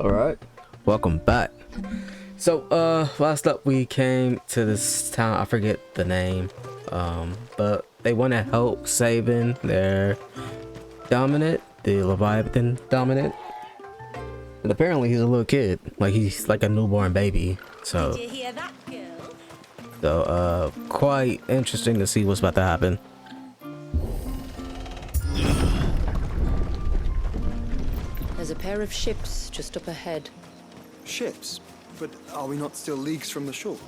All right, welcome back. So, last up we came to this town. I forget the name, but they want to help saving their dominant, the Leviathan dominant, and apparently he's a little kid, like he's like a newborn baby. So, Did you hear that, girl? Quite interesting to see what's about to happen. There's a pair of ships just up ahead. Ships? But are we not still leagues from the shore?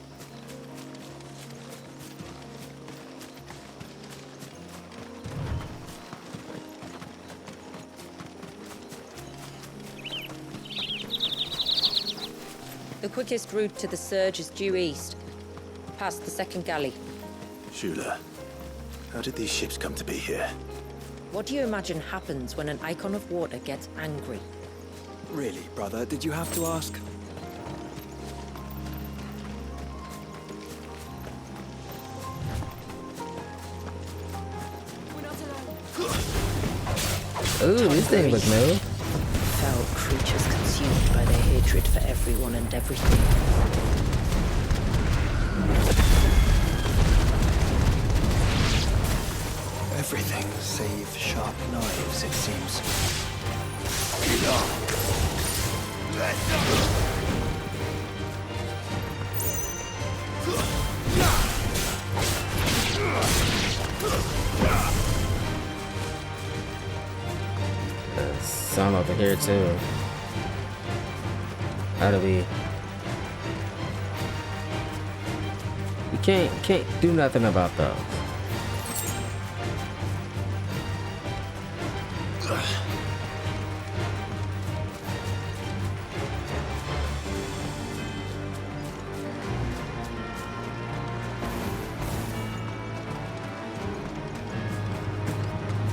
The quickest route to the surge is due east, past the second galley. Shula, how did these ships come to be here? What do you imagine happens when an Eikon of Water gets angry? Really, brother? Did you have to ask? Ooh, this thing looks new. Foul creatures consumed by their hatred for everyone and everything. Everything save sharp knives, it seems. There's some over here too. How do we? We can't do nothing about those.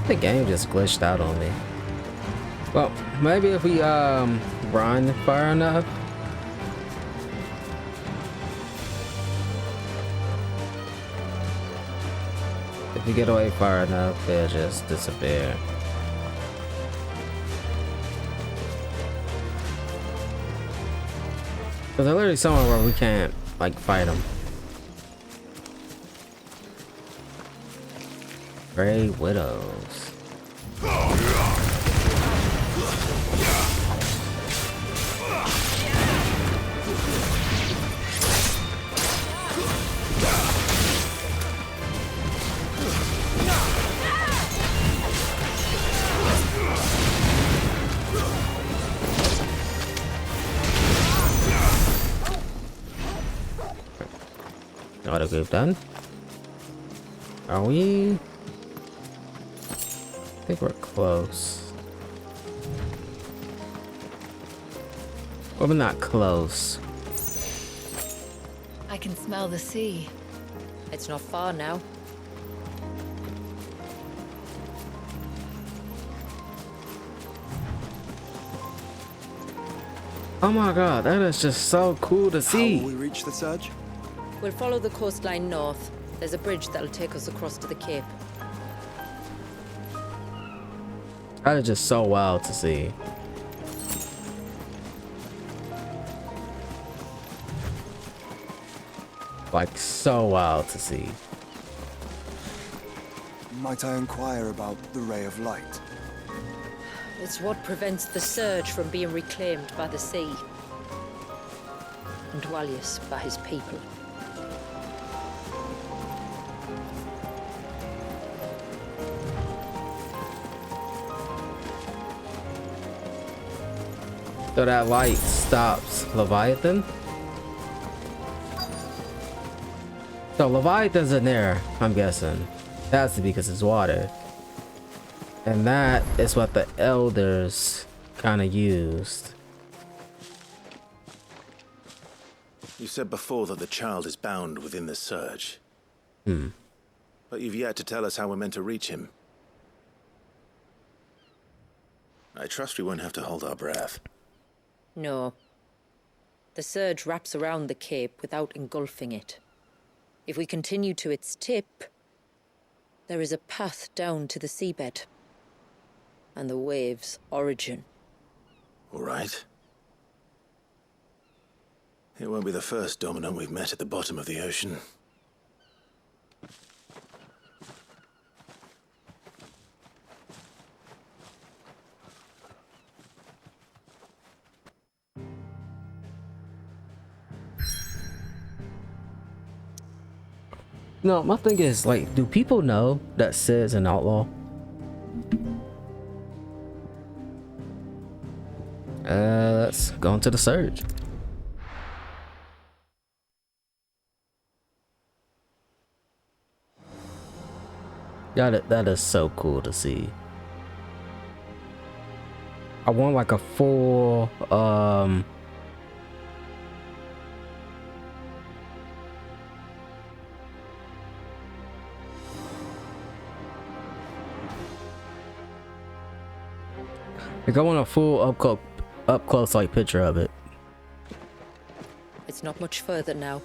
The game just glitched out on me. Well, maybe if we run far enough. If we get away far enough, they'll just disappear. Cause there's literally somewhere where we can't like fight them. Grey Widows. Auto group done. Are we? I think we're close. Well, we're not close. I can smell the sea. It's not far now. Oh my god, that is just so cool to How will we see. reach the surge? We'll follow the coastline north. There's a bridge that'll take us across to the cape. That is just so wild to see. Like, so wild to see. Might I inquire about the ray of light? It's what prevents the surge from being reclaimed by the sea. And Dwalius by his people. So that light stops Leviathan? So Leviathan's in there, I'm guessing. That's because it's water. And that is what the elders kind of used. You said before that the child is bound within the surge. But you've yet to tell us how we're meant to reach him. I trust we won't have to hold our breath. No. The surge wraps around the cape without engulfing it. If we continue to its tip, there is a path down to the seabed. And the wave's origin. All right. It won't be the first Dominant we've met at the bottom of the ocean. No, my thing is, like, do people know that Sid's an outlaw? Let's go into the surge. That is so cool to see. I want like a full like I want a full up close like picture of it. It's not much further now.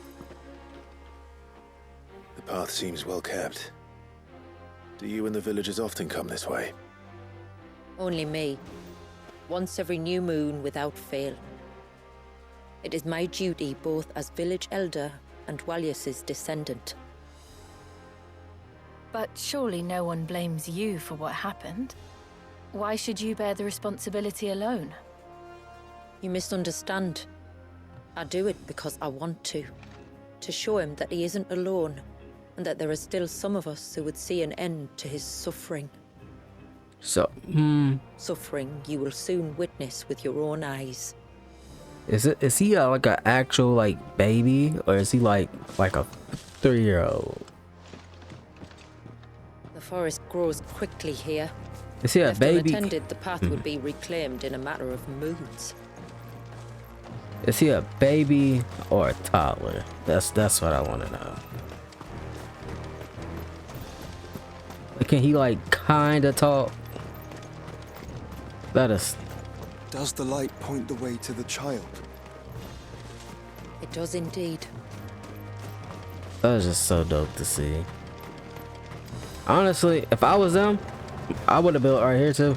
The path seems well kept. Do you and the villagers often come this way? Only me. Once every new moon without fail. It is my duty both as village elder and Walyus's descendant. But surely no one blames you for what happened. Why should you bear the responsibility alone? You misunderstand. I do it because I want to. To show him that he isn't alone, and that there are still some of us who would see an end to his suffering. So, Suffering you will soon witness with your own eyes. is he like an actual like baby, or is he like a 3-year-old? The forest grows quickly here. Is he a Left baby? unattended, the path would be reclaimed in a matter of moons. Is he a baby or a toddler? That's what I want to know. Can he like kind of talk? That is. Does the light point the way to the child? It does indeed. That is just so dope to see. Honestly, if I was them, I would have built right here too.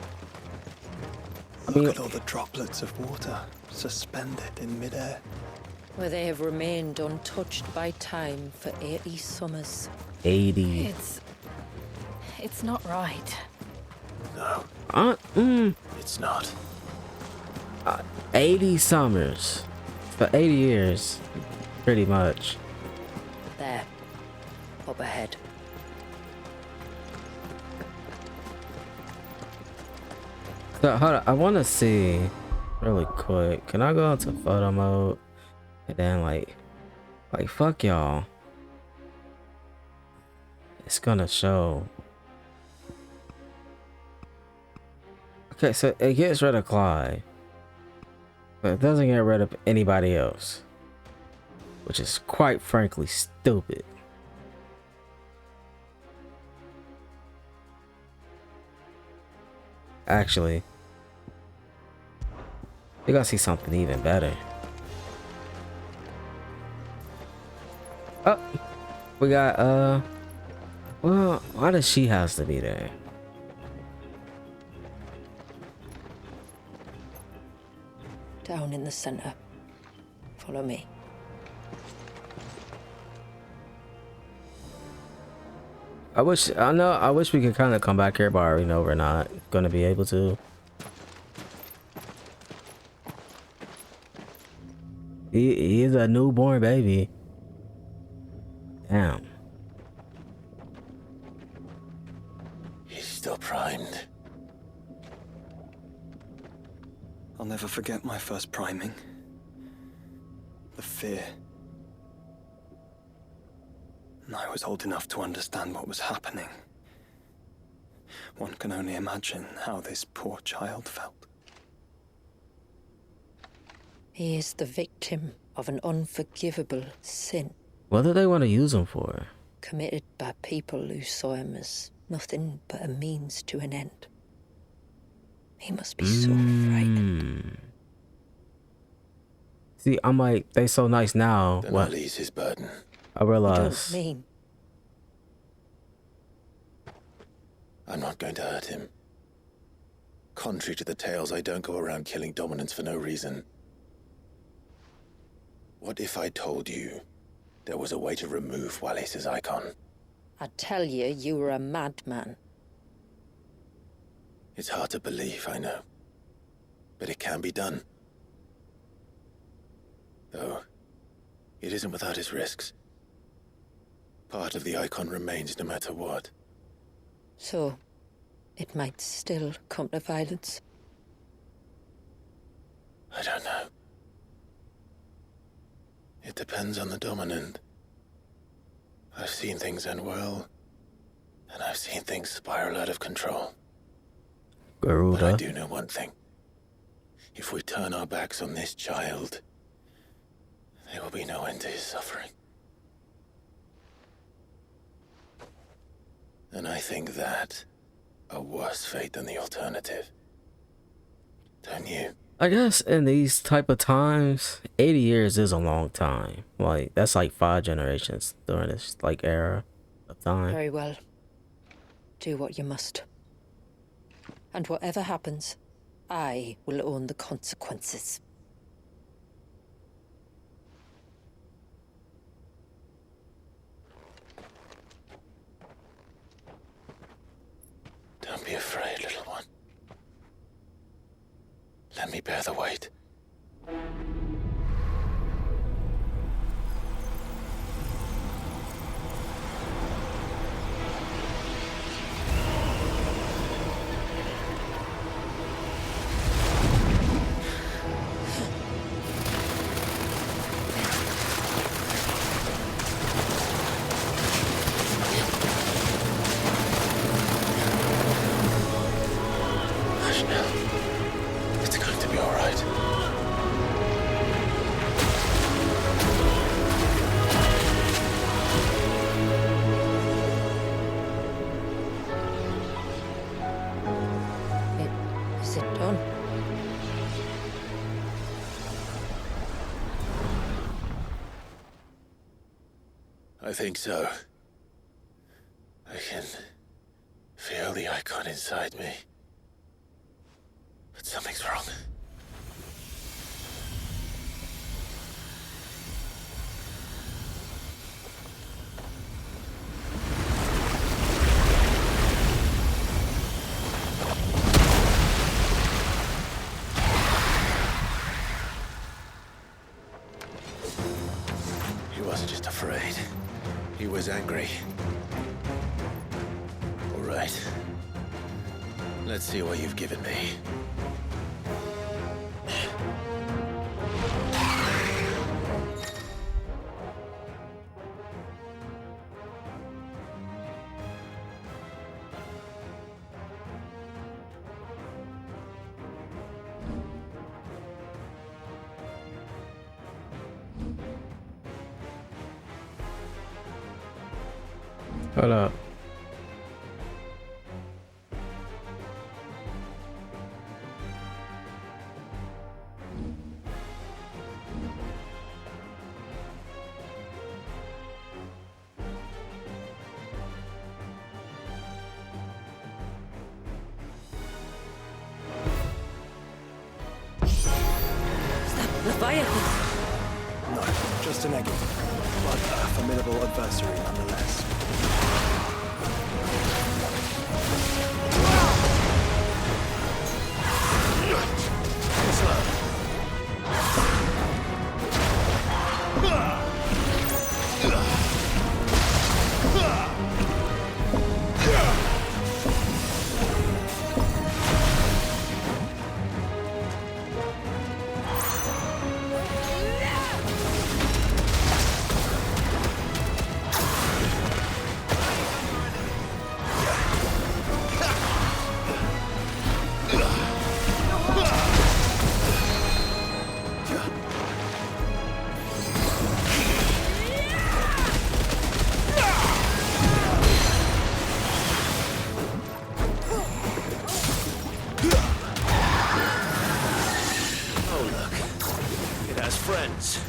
Look at all the droplets of water suspended in midair. Where they have remained untouched by time for 80 summers. 80. It's not right. No, it's not. 80 summers for 80 years, pretty much. There. Up ahead. So hold on, I want to see really quick. Can I go into photo mode and then like fuck y'all? It's gonna show. Okay, so it gets rid of Clive, but it doesn't get rid of anybody else, which is quite frankly stupid. Actually, you gotta see something even better. Oh, we got well, why does she has to be there? Down in the center. Follow me. I wish we could kind of come back here, but I already know we're not gonna be able to. He is a newborn baby. Damn. He's still primed. I'll never forget my first priming. The fear. And I was old enough to understand what was happening. One can only imagine how this poor child felt. He is the victim of an unforgivable sin, What do they want to use him for? committed by people who saw him as nothing but a means to an end. He must be so frightened. See, I'm like, they so nice now. Then What? I'll ease his burden. I You realize. don't mean I'm not going to hurt him. Contrary to the tales, I don't go around killing Dominants for no reason. What if I told you there was a way to remove Wallis's icon? I tell you, you were a madman. It's hard to believe, I know. But it can be done. Though, it isn't without its risks. Part of the icon remains no matter what. So, it might still come to violence. I don't know. It depends on the Dominant. I've seen things end well, and I've seen things spiral out of control. But I Garuda. do know one thing. If we turn our backs on this child, there will be no end to his suffering. And I think that a worse fate than the alternative. Don't you? I guess in these type of times, 80 years is a long time. Like, that's like 5 generations during this like era of time. Very well. Do what you must. And whatever happens, I will own the consequences. Don't be afraid, little one. Let me bear the weight. Hush now. It's going to be all right. Is it done? I think so. I can feel the icon inside me. But something's wrong. He wasn't just afraid. He was angry. All right. Let's see what you've given me. Hold up. Leviathan! No, just an egg. But a formidable adversary nonetheless. friends.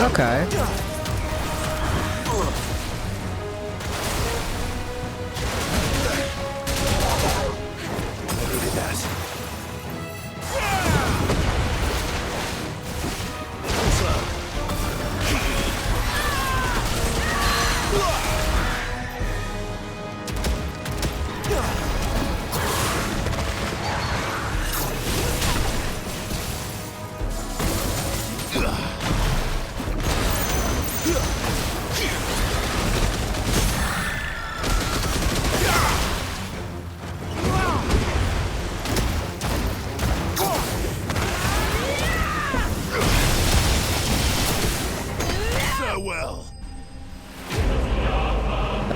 Okay.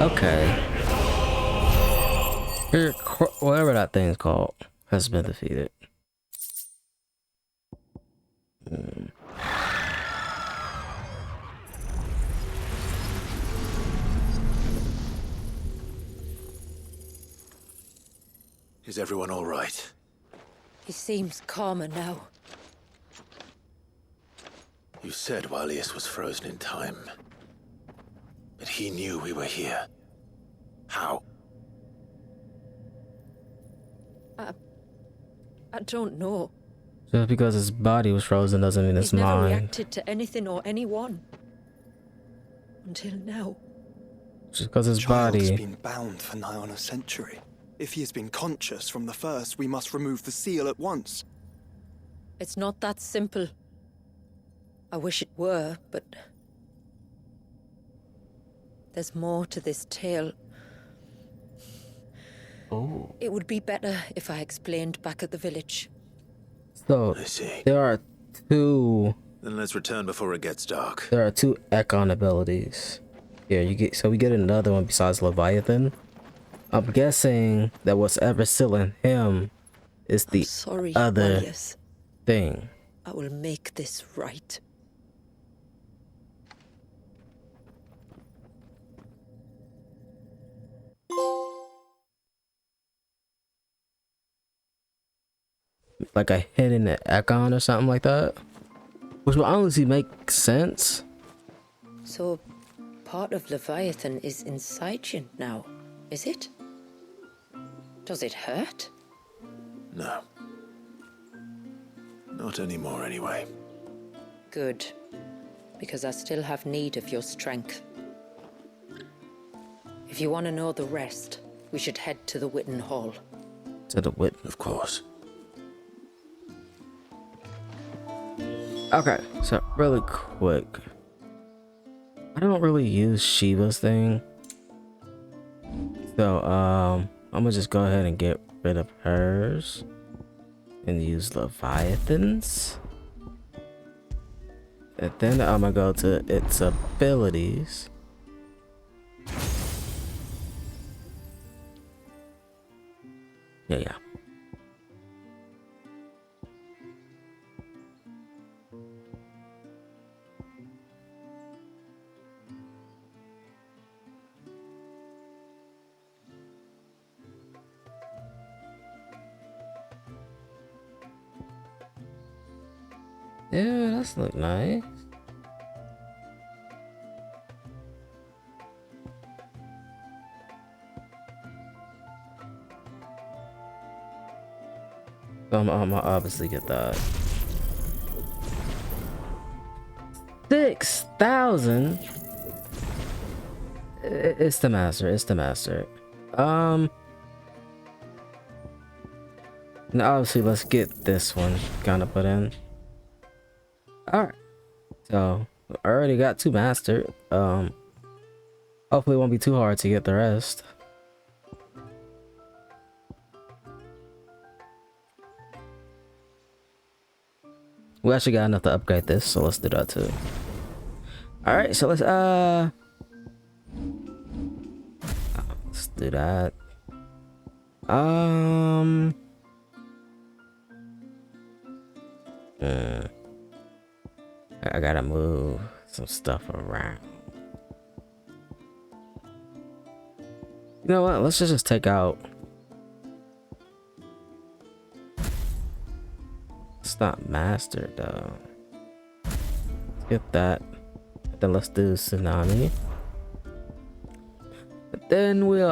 Okay. Whatever that thing's called has been defeated. Is everyone all right? He seems calmer now. You said Walius was frozen in time. But he knew we were here. How? I don't know. Just because his body was frozen doesn't mean his He's never mind. reacted to anything or anyone. Until now. Just because his Child's body. been bound for nigh on a century. If he has been conscious from the first, we must remove the seal at once. It's not that simple. I wish it were, but... there's more to this tale. Oh. It would be better if I explained back at the village. So I see. there are two. Then let's return before it gets dark. There are two Eikon abilities. Here you get. So we get another one besides Leviathan. I'm guessing that what's ever still in him is the Sorry, other Walius. thing. I will make this right. Like a hidden Eikon or something like that. Which will honestly make sense. So, part of Leviathan is inside you now, is it? Does it hurt? No. Not anymore, anyway. Good. Because I still have need of your strength. If you want to know the rest, we should head to the Witten Hall. To the wit. Of course. Okay, so really quick. I don't really use Shiva's thing. So, I'm gonna just go ahead and get rid of hers. And use Leviathans. And then I'm gonna go to its abilities. Yeah. Yeah, that's look nice. I'm gonna obviously get that. 6,000. It's the master. It's the master. Now obviously let's get this one kind of put in. All right. So I already got 2 mastered. Hopefully it won't be too hard to get the rest. We actually got enough to upgrade this, so let's do that too. All right, so let's do that. I gotta move some stuff around. You know what? Let's just take out. It's not mastered though. Let's get that. Then let's do tsunami. Then we'll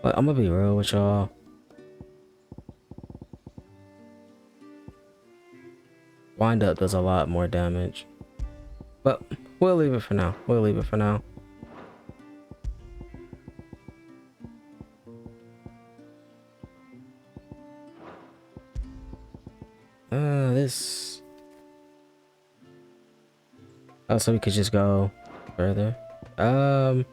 but I'm gonna be real with y'all. Wind up does a lot more damage. But we'll leave it for now. We'll leave it for now. This. Oh, so we could just go further. So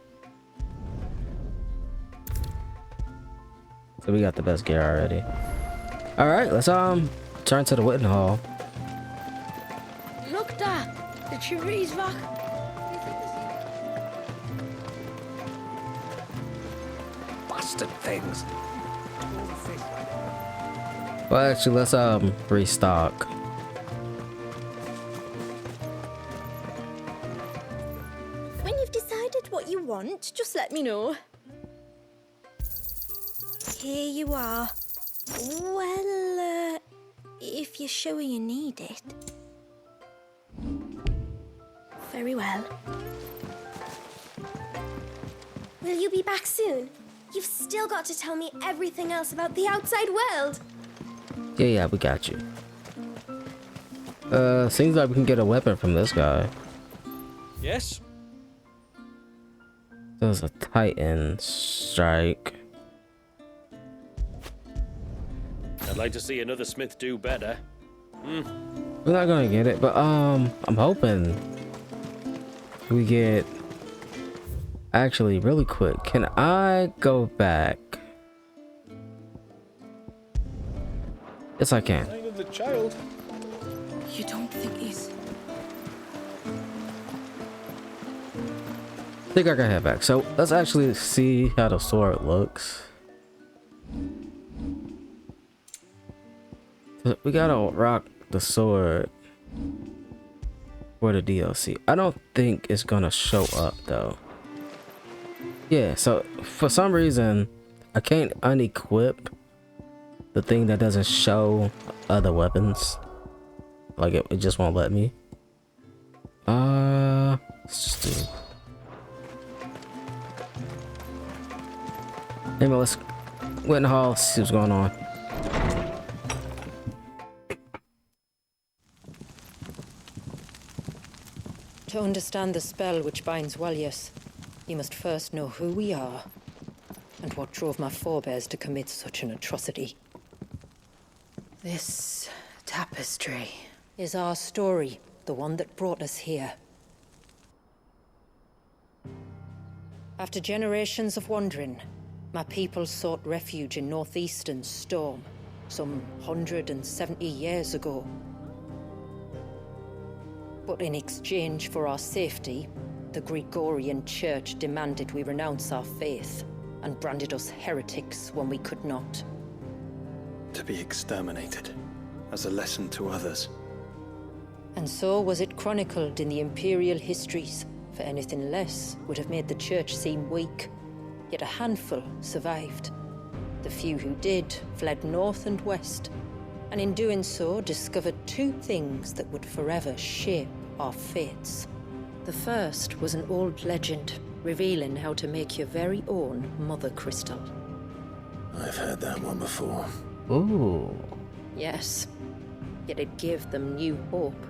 we got the best gear already. All right, let's turn to the Witten Hall. Look da, the trees back. Bastard things. Well, actually, let's restock. When you've decided what you want, just let me know. Here you are. Well, if you're sure you need it. Very well. Will you be back soon? You've still got to tell me everything else about the outside world. Yeah, we got you. Seems like we can get a weapon from this guy. Yes? There's a Titan strike. I'd like to see another smith do better. We're not gonna get it, but I'm hoping we get. Actually, really quick, can I go back? Yes, I can. Sign of the child. You don't think he's... I think I can head back. So let's actually see how the sword looks. We gotta rock the sword for the DLC. I don't think it's gonna show up though. Yeah, so for some reason I can't unequip the thing that doesn't show other weapons. Like it just won't let me. Let's just do. Anyway, let's go in the hall, see what's going on. To understand the spell which binds Walyas, you must first know who we are and what drove my forebears to commit such an atrocity. This tapestry is our story, the one that brought us here. After generations of wandering, my people sought refuge in northeastern Storm, some 170 years ago. But in exchange for our safety, the Gregorian Church demanded we renounce our faith and branded us heretics when we could not. To be exterminated, as a lesson to others. And so was it chronicled in the imperial histories, for anything less would have made the Church seem weak. Yet a handful survived. The few who did fled north and west, and in doing so discovered two things that would forever shape our fates. The first was an old legend, revealing how to make your very own mother crystal. I've heard that one before. Ooh. Yes, yet it gave them new hope,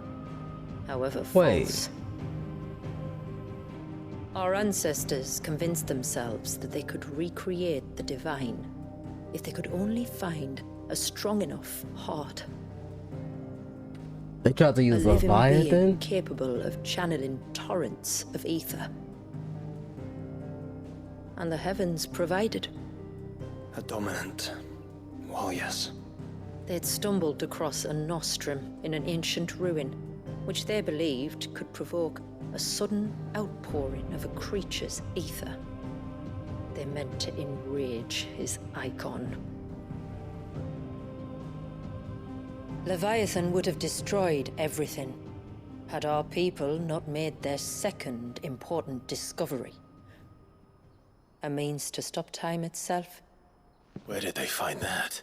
however Wait. false. Our ancestors convinced themselves that they could recreate the divine if they could only find a strong enough heart. They tried to A use living being Leviathan? capable of channeling torrents of ether. And the heavens provided. A dominant. Well, yes. They'd stumbled across a nostrum in an ancient ruin, which they believed could provoke a sudden outpouring of a creature's ether. They meant to enrage his Eikon. Leviathan would have destroyed everything, had our people not made their second important discovery. A means to stop time itself. Where did they find that?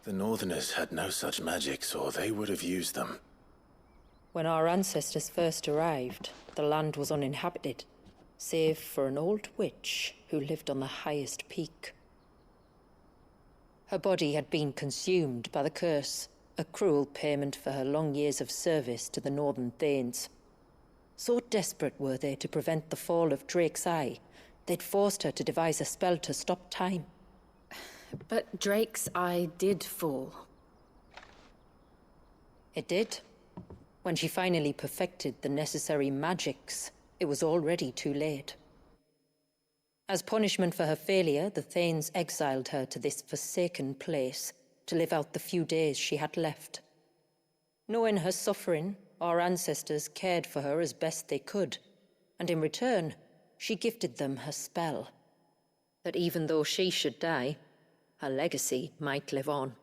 The Northerners had no such magics, or they would have used them. When our ancestors first arrived, the land was uninhabited, save for an old witch who lived on the highest peak. Her body had been consumed by the curse, a cruel payment for her long years of service to the Northern Thanes. So desperate were they to prevent the fall of Drake's Eye, they'd forced her to devise a spell to stop time. But Drake's Eye did fall. It did. When she finally perfected the necessary magics, it was already too late. As punishment for her failure, the Thanes exiled her to this forsaken place to live out the few days she had left. Knowing her suffering, our ancestors cared for her as best they could, and in return, she gifted them her spell. That even though she should die, her legacy might live on.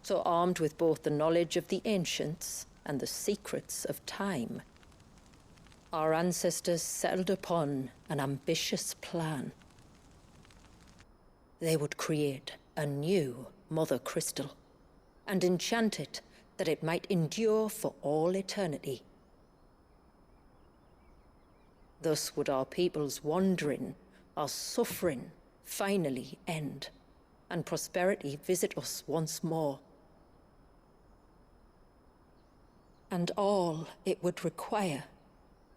So armed with both the knowledge of the ancients and the secrets of time, our ancestors settled upon an ambitious plan. They would create a new Mother Crystal and enchant it that it might endure for all eternity. Thus would our people's wandering, our suffering, finally end, and prosperity visit us once more. And all it would require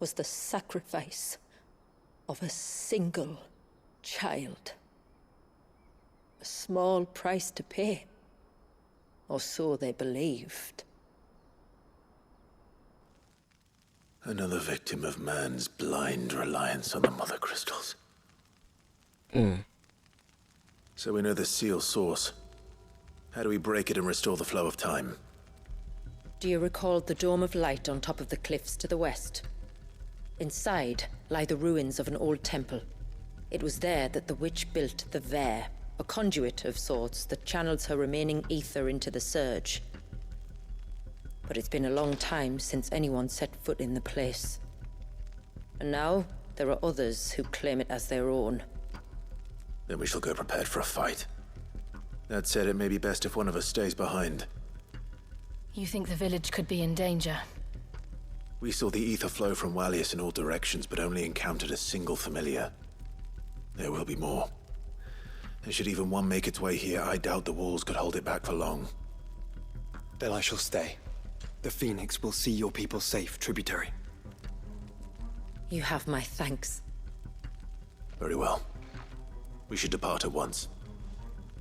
was the sacrifice of a single child. A small price to pay, or so they believed. Another victim of man's blind reliance on the Mother Crystals. So we know the seal source. How do we break it and restore the flow of time? Do you recall the dome of light on top of the cliffs to the west? Inside lie the ruins of an old temple. It was there that the witch built the Vare, a conduit of sorts that channels her remaining ether into the surge. But it's been a long time since anyone set foot in the place. And now, there are others who claim it as their own. Then we shall go prepared for a fight. That said, it may be best if one of us stays behind. You think the village could be in danger? We saw the ether flow from Wallius in all directions, but only encountered a single familiar. There will be more. And should even one make its way here, I doubt the walls could hold it back for long. Then I shall stay. The Phoenix will see your people safe, tributary. You have my thanks. Very well. We should depart at once.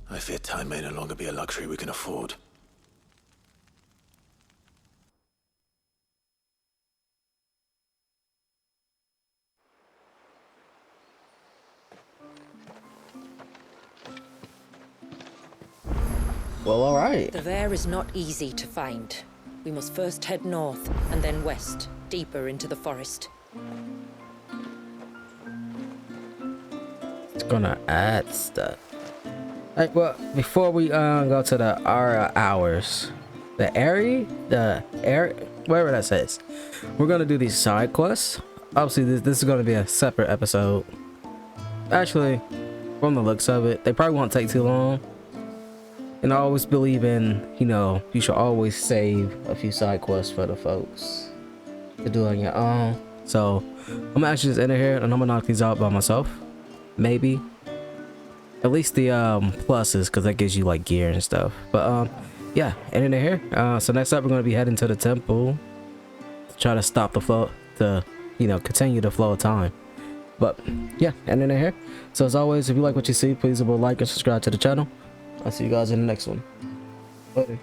I fear time may no longer be a luxury we can afford. Well, alright. The Vare is not easy to find. We must first head north, and then west, deeper into the forest. It's gonna add stuff. Alright, well, before we go to the hours, wherever that says, we're gonna do these side quests. Obviously, this is gonna be a separate episode. Actually, from the looks of it, they probably won't take too long. And I always believe in, you should always save a few side quests for the folks to do on your own. So I'm gonna actually just enter here and I'm gonna knock these out by myself. Maybe. At least the pluses, because that gives you like gear and stuff. But yeah, enter here. So next up we're gonna be heading to the temple to try to stop the flow, to continue the flow of time. But yeah, enter here. So as always, if you like what you see, please like and subscribe to the channel. I'll see you guys in the next one. Later.